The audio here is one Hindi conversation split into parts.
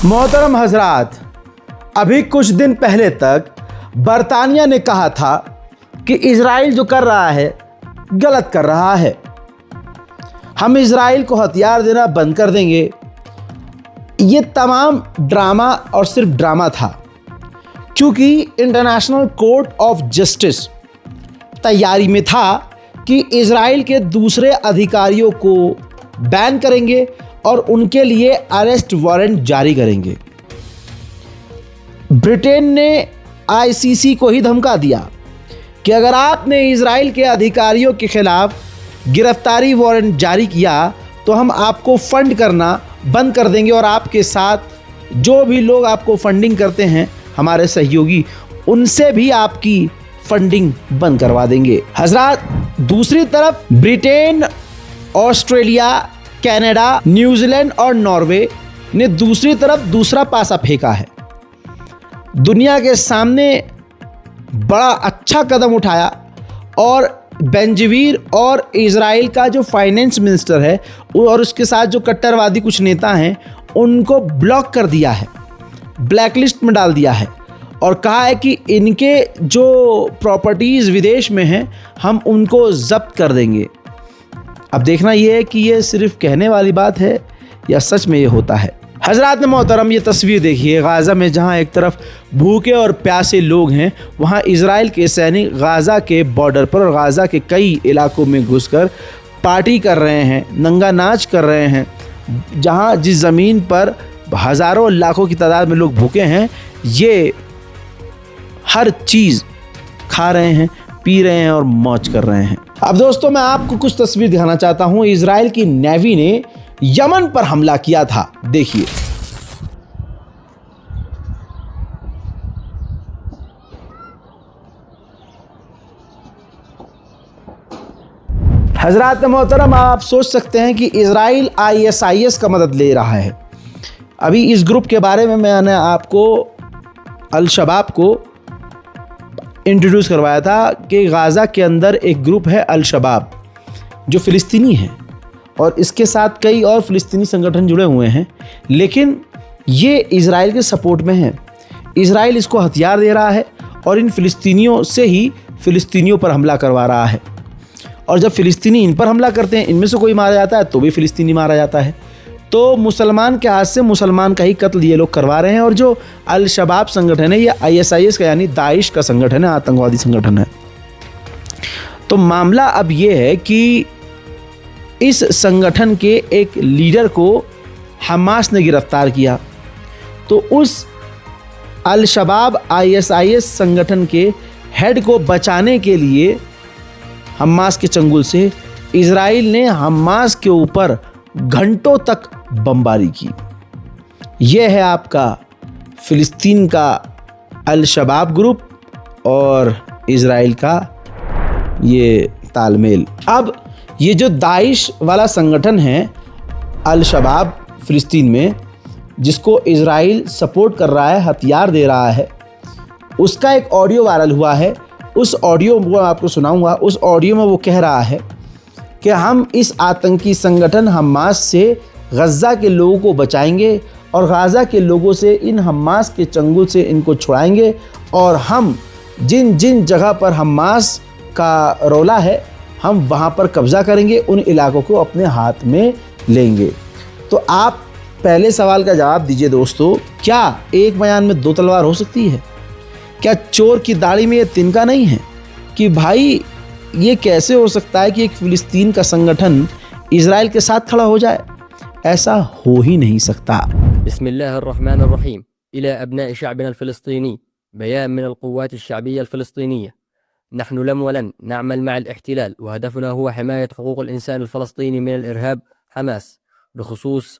मोहतरम हजरात, अभी कुछ दिन पहले तक बरतानिया ने कहा था कि इजराइल जो कर रहा है गलत कर रहा है, हम इजराइल को हथियार देना बंद कर देंगे। ये तमाम ड्रामा और सिर्फ ड्रामा था, क्योंकि इंटरनेशनल कोर्ट ऑफ जस्टिस तैयारी में था कि इजराइल के दूसरे अधिकारियों को बैन करेंगे और उनके लिए अरेस्ट वारंट जारी करेंगे। ब्रिटेन ने आईसीसी को ही धमका दिया कि अगर आपने इजराइल के अधिकारियों के खिलाफ गिरफ्तारी वारंट जारी किया तो हम आपको फंड करना बंद कर देंगे और आपके साथ जो भी लोग आपको फंडिंग करते हैं, हमारे सहयोगी, उनसे भी आपकी फंडिंग बंद करवा देंगे। हजरात, दूसरी तरफ ब्रिटेन, ऑस्ट्रेलिया, कनाडा, न्यूजीलैंड और नॉर्वे ने दूसरी तरफ दूसरा पासा फेंका है। दुनिया के सामने बड़ा अच्छा कदम उठाया और बेंजवीर और इजराइल का जो फाइनेंस मिनिस्टर है और उसके साथ जो कट्टरवादी कुछ नेता हैं, उनको ब्लॉक कर दिया है, ब्लैकलिस्ट में डाल दिया है और कहा है कि इनके जो प्रॉपर्टीज़ विदेश में हैं हम उनको जब्त कर देंगे। अब देखना ये है कि ये सिर्फ कहने वाली बात है या सच में ये होता है। हजरात ने मोहतरम, ये तस्वीर देखिए गाज़ा में, जहाँ एक तरफ भूखे और प्यासे लोग हैं, वहाँ इजराइल के सैनिक गाज़ा के बॉर्डर पर और गाज़ा के कई इलाकों में घुसकर पार्टी कर रहे हैं, नंगा नाच कर रहे हैं। जहाँ जिस ज़मीन पर हज़ारों लाखों की तादाद में लोग भूखे हैं, ये हर चीज़ खा रहे हैं, पी रहे हैं और मौज कर रहे हैं। अब दोस्तों, मैं आपको कुछ तस्वीर दिखाना चाहता हूँ। इजराइल की नेवी ने यमन पर हमला किया था, देखिए। हजरात मोहतरम, आप सोच सकते हैं कि इजराइल ISIS का मदद ले रहा है। अभी इस ग्रुप के बारे में मैंने आपको अल शबाब को इंट्रोड्यूस करवाया था कि गाज़ा के अंदर एक ग्रुप है अल शबाब जो फ़िलिस्तीनी है और इसके साथ कई और फ़िलिस्तीनी संगठन जुड़े हुए हैं, लेकिन ये इजराइल के सपोर्ट में है। इजराइल इसको हथियार दे रहा है और इन फ़िलिस्तीनियों से ही फ़िलिस्तीनियों पर हमला करवा रहा है। और जब फ़िलिस्तीनी इन पर हमला करते हैं, इनमें से कोई मारा जाता है तो भी फ़िलिस्तीनी मारा जाता है। तो मुसलमान के हाथ से मुसलमान का ही कत्ल ये लोग करवा रहे हैं। और जो अल शबाब संगठन है, ये ISIS का यानी दाइश का संगठन है, आतंकवादी संगठन है। तो मामला अब ये है कि इस संगठन के एक लीडर को हमास ने गिरफ्तार किया। तो उस अल शबाब ISIS संगठन के हेड को बचाने के लिए हमास के चंगुल से इजराइल ने हमास के ऊपर घंटों तक बमबारी की। यह है आपका फ़िलिस्तीन का अल शबाब ग्रुप और इजराइल का ये तालमेल। अब ये जो दाइश वाला संगठन है अल शबाब फ़िलिस्तीन में, जिसको इजराइल सपोर्ट कर रहा है, हथियार दे रहा है, उसका एक ऑडियो वायरल हुआ है। उस ऑडियो को आपको सुनाऊंगा। उस ऑडियो में वो कह रहा है कि हम इस आतंकी संगठन हमास से गज़ा के लोगों को बचाएंगे और गाज़ा के लोगों से, इन हमास के चंगुल से इनको छुड़ाएंगे और हम जिन जिन जगह पर हमास का रौला है, हम वहाँ पर कब्ज़ा करेंगे, उन इलाकों को अपने हाथ में लेंगे। तो आप पहले सवाल का जवाब दीजिए दोस्तों, क्या एक बयान में दो तलवार हो सकती है? क्या चोर की दाढ़ी में ये तिनका नहीं है कि भाई ये कैसे हो सकता है कि एक फ़िलिस्तीन का संगठन इजराइल के साथ खड़ा हो जाए? ऐसा हो ही नहीं सकता। बिस्मिल्लाहिर्रहमानिर्रहीम। इला अब्नाए शअबना अल-फ़लस्तीनी, बयान मिन अल-क़ुव्वात अश-शअबिय्या अल-फ़लस्तीनिय्या। नहनु लम वलन नअमल मअ अल-इह्तिलाल व हदफना हुवा हिमायत हुकूक अल-इंसान अल-फ़लस्तीनी मिन अल-इरहाब हमास बख़ुसूस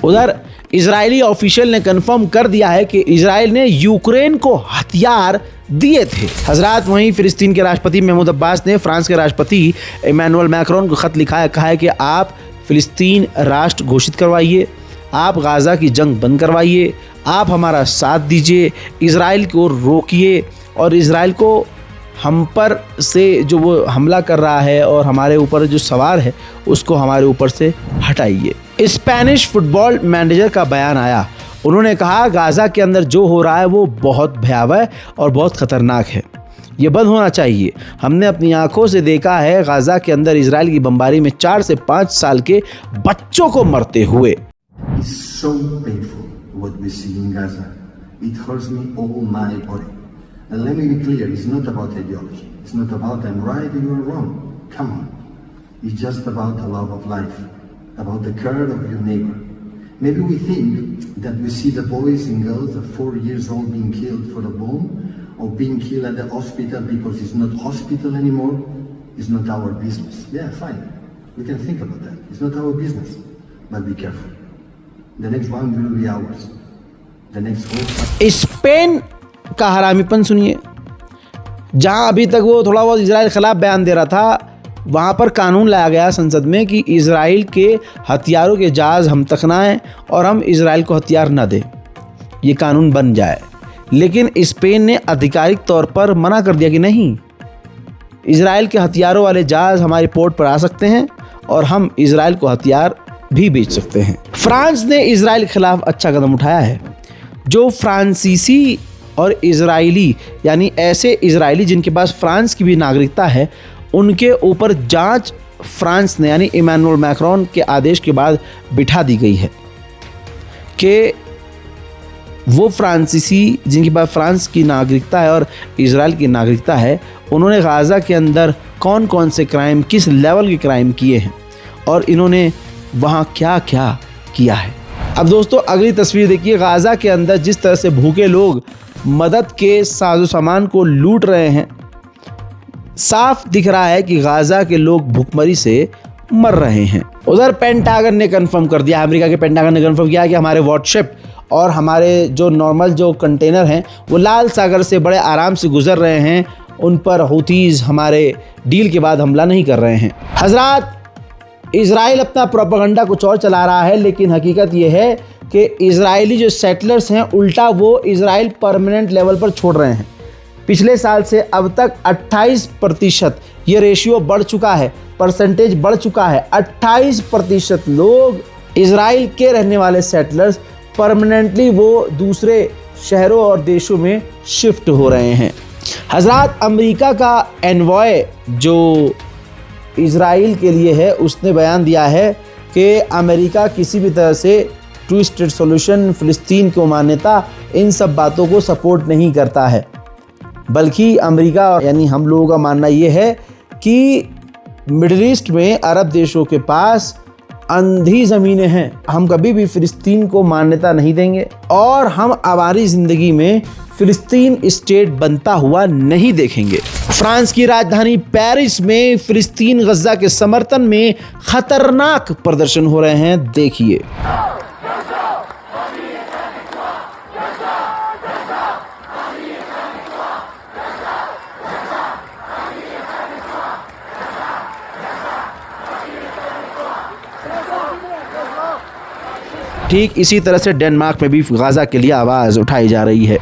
उधर इजरायली ऑफिशियल ने कंफर्म कर दिया है कि इजराइल ने यूक्रेन को हथियार दिए थे। हजरात, वहीं फिलिस्तीन के राष्ट्रपति महमूद अब्बास ने फ्रांस के राष्ट्रपति इमैनुअल मैक्रोन को खत लिखा है, कहा है कि आप फिलिस्तीन राष्ट्र घोषित करवाइए, आप गाज़ा की जंग बंद करवाइए, आप हमारा साथ दीजिए, इजराइल को रोकिए और इजराइल को हम पर से जो वो हमला कर रहा है और हमारे ऊपर जो सवार है उसको हमारे ऊपर से हटाइए। स्पेनिश फुटबॉल मैनेजर का बयान आया, उन्होंने कहा गाज़ा के अंदर जो हो रहा है वो बहुत भयावह और बहुत ख़तरनाक है, ये बंद होना चाहिए। हमने अपनी आंखों से देखा है गाज़ा के अंदर इजराइल की बमबारी में 4 से 5 साल के बच्चों को मरते हुए। It's so painful what we see in Gaza. It hurts me all my body. And let me be clear, it's not about ideology. It's not about I'm right and you're wrong. Come on. It's just about the love of life, about the care of your neighbor. Maybe we think that we see the boys and girls of 4 years old being killed for a bomb or being killed at the hospital because it's not hospital anymore. It's not our business. Yeah, fine. We can think about that. It's not our business. But be careful. The next one will be ours. The next whole... Spain का हरामीपन सुनिए। जहां अभी तक वो थोड़ा बहुत इजराइल के खिलाफ बयान दे रहा था, वहां पर कानून लाया गया संसद में कि इजराइल के हथियारों के जहाज़ हम तक ना आएँ और हम इजराइल को हथियार ना दें, ये कानून बन जाए। लेकिन स्पेन ने आधिकारिक तौर पर मना कर दिया कि नहीं, इजराइल के हथियारों वाले जहाज़ हमारे पोर्ट पर आ सकते हैं और हम इजराइल को हथियार भी बेच सकते हैं। फ्रांस ने इजराइल के खिलाफ अच्छा कदम उठाया है। जो फ्रांसीसी और इजरायली, यानी ऐसे इजरायली जिनके पास फ्रांस की भी नागरिकता है, उनके ऊपर जांच फ्रांस ने यानी इमैनुअल मैक्रोन के आदेश के बाद बिठा दी गई है कि वो फ्रांसीसी जिनके पास फ्रांस की नागरिकता है और इजराइल की नागरिकता है, उन्होंने गाज़ा के अंदर कौन कौन से क्राइम, किस लेवल के क्राइम किए हैं और इन्होंने वहाँ क्या क्या किया है। अब दोस्तों अगली तस्वीर देखिए। गाज़ा के अंदर जिस तरह से भूखे लोग मदद के साजो सामान को लूट रहे हैं, साफ दिख रहा है कि गाज़ा के लोग भूखमरी से मर रहे हैं। उधर पेंटागन ने कंफर्म कर दिया, अमेरिका के पेंटागन ने कंफर्म किया कि हमारे वॉरशिप और हमारे जो नॉर्मल जो कंटेनर हैं वो लाल सागर से बड़े आराम से गुजर रहे हैं, उन पर हूतीज़ हमारे डील के बाद हमला नहीं कर रहे हैं। हजरात, इजराइल अपना प्रोपेगेंडा कुछ और चला रहा है, लेकिन हकीकत ये है कि इजरायली जो सेटलर्स हैं उल्टा वो इजराइल परमानेंट लेवल पर छोड़ रहे हैं। पिछले साल से अब तक 28% ये रेशियो बढ़ चुका है, परसेंटेज बढ़ चुका है। 28% लोग इजराइल के रहने वाले सेटलर्स परमानेंटली वो दूसरे शहरों और देशों में शिफ्ट हो रहे हैं। हजरात, अमेरिका का एनवॉय जो इजराइल के लिए है, उसने बयान दिया है कि अमेरिका किसी भी तरह से टू स्टेट सॉल्यूशन, फ़िलिस्तीन को मान्यता, इन सब बातों को सपोर्ट नहीं करता है, बल्कि अमेरिका यानी हम लोगों का मानना ये है कि मिडिल ईस्ट में अरब देशों के पास अंधी ज़मीनें हैं, हम कभी भी फ़िलिस्तीन को मान्यता नहीं देंगे और हम हमारी ज़िंदगी में फ़िलिस्तीन स्टेट बनता हुआ नहीं देखेंगे। फ्रांस की राजधानी पेरिस में फ़िलिस्तीन गज़ा के समर्थन में खतरनाक प्रदर्शन हो रहे हैं, देखिए। ठीक इसी तरह से डेनमार्क में भी गाज़ा के लिए आवाज़ उठाई जा रही है।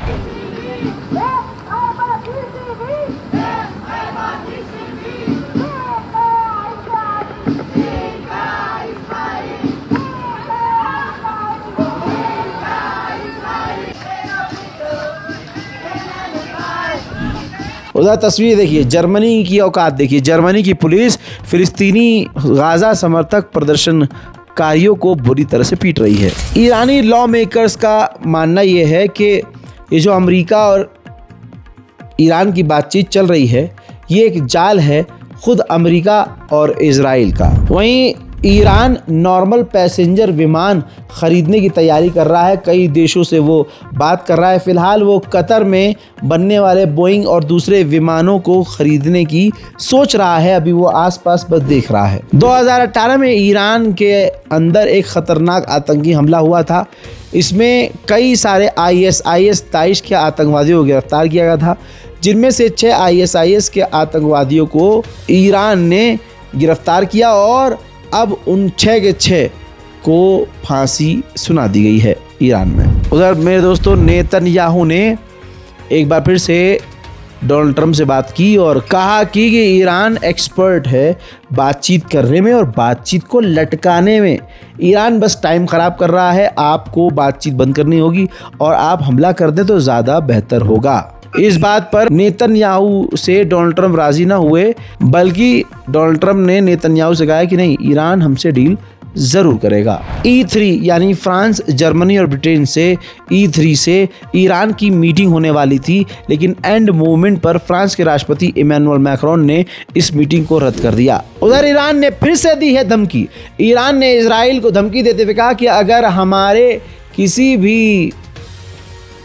उधर तस्वीर देखिए, जर्मनी की औकात देखिए। जर्मनी की पुलिस फ़िलिस्तीनी गाज़ा समर्थक प्रदर्शनकारियों को बुरी तरह से पीट रही है। ईरानी लॉ मेकर्स का मानना यह है कि ये जो अमेरिका और ईरान की बातचीत चल रही है, ये एक जाल है खुद अमेरिका और इजराइल का। वहीं ईरान नॉर्मल पैसेंजर विमान ख़रीदने की तैयारी कर रहा है, कई देशों से वो बात कर रहा है। फ़िलहाल वो कतर में बनने वाले बोइंग और दूसरे विमानों को ख़रीदने की सोच रहा है, अभी वो आसपास बस देख रहा है। 2018 में ईरान के अंदर एक ख़तरनाक आतंकी हमला हुआ था। इसमें कई सारे ISIS दाइश के आतंकवादियों को गिरफ्तार किया गया था, जिनमें से 6 ISIS के आतंकवादियों को ईरान ने गिरफ्तार किया और अब उन 6 के 6 को फांसी सुना दी गई है ईरान में। उधर मेरे दोस्तों नेतन्याहू ने एक बार फिर से डोनाल्ड ट्रंप से बात की और कहा कि ईरान एक्सपर्ट है बातचीत करने में और बातचीत को लटकाने में। ईरान बस टाइम ख़राब कर रहा है, आपको बातचीत बंद करनी होगी और आप हमला कर दें तो ज़्यादा बेहतर होगा। इस बात पर नेतन्याहू से डोनाल्ड ट्रंप राज़ी ना हुए, बल्कि डोनाल्ड ट्रंप ने नेतन्याहू से कहा कि नहीं, ईरान हमसे डील ज़रूर करेगा। E3 यानी फ्रांस, जर्मनी और ब्रिटेन से E3 से ईरान की मीटिंग होने वाली थी, लेकिन एंड मोमेंट पर फ्रांस के राष्ट्रपति इमैनुअल मैक्रोन ने इस मीटिंग को रद्द कर दिया। उधर ईरान ने फिर से दी है धमकी। ईरान ने इजराइल को धमकी देते हुए कहा कि अगर हमारे किसी भी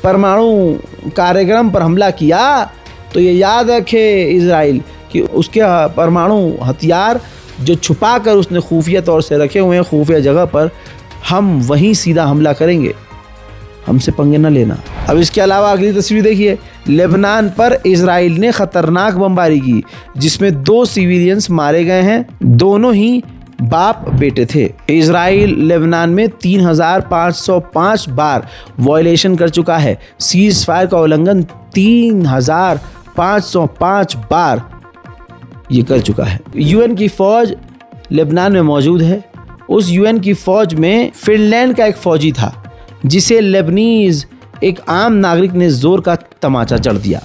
परमाणु कार्यक्रम पर हमला किया तो ये याद रखे इजराइल कि उसके परमाणु हथियार जो छुपा कर उसने खुफिया तौर से रखे हुए हैं खुफिया जगह पर, हम वहीं सीधा हमला करेंगे, हमसे पंगे न लेना। अब इसके अलावा अगली तस्वीर देखिए, लेबनान पर इजराइल ने ख़तरनाक बमबारी की जिसमें 2 सिविलियंस मारे गए हैं, दोनों ही बाप बेटे थे। इजराइल लेबनान में 3505 बार वायलेशन कर चुका है। सीज फायर का उल्लंघन 3505 बार ये कर चुका है। यूएन की फौज लेबनान में मौजूद है। उस यूएन की फौज में फिनलैंड का एक फौजी था जिसे लेबनीज एक आम नागरिक ने जोर का तमाचा जड़ दिया।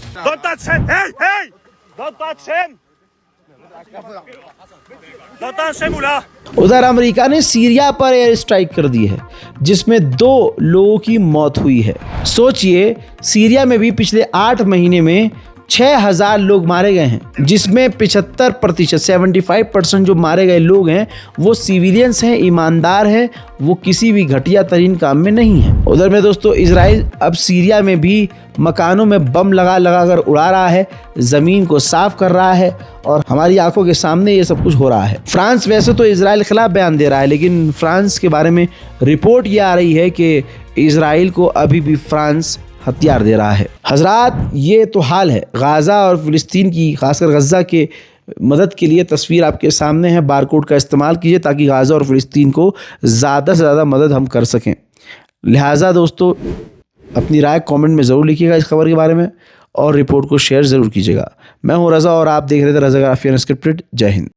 उधर अमेरिका ने सीरिया पर एयर स्ट्राइक कर दी है जिसमें 2 लोगों की मौत हुई है। सोचिए, सीरिया में भी पिछले 8 महीने में 6000 लोग मारे गए हैं, जिसमें 75% 75% जो मारे गए लोग हैं वो सिविलियंस हैं, ईमानदार हैं, वो किसी भी घटिया तरीन काम में नहीं है। उधर में दोस्तों इजराइल अब सीरिया में भी मकानों में बम लगा कर उड़ा रहा है, ज़मीन को साफ कर रहा है और हमारी आंखों के सामने ये सब कुछ हो रहा है। फ्रांस वैसे तो इजराइल के खिलाफ बयान दे रहा है, लेकिन फ्रांस के बारे में रिपोर्ट ये आ रही है कि इजराइल को अभी भी फ्रांस हथियार दे रहा है। हजरात, ये तो हाल है गाज़ा और फ़िलिस्तीन की, खासकर गज़ा के मदद के लिए तस्वीर आपके सामने है। बारकोड का इस्तेमाल कीजिए ताकि गाज़ा और फ़िलिस्तीन को ज़्यादा से ज़्यादा मदद हम कर सकें। लिहाजा दोस्तों, अपनी राय कमेंट में ज़रूर लिखिएगा इस खबर के बारे में और रिपोर्ट को शेयर ज़रूर कीजिएगा। मैं हूँ रज़ा और आप देख रहे थे रज़ा ग्राफी अनस्क्रिप्टेड। जय हिंद।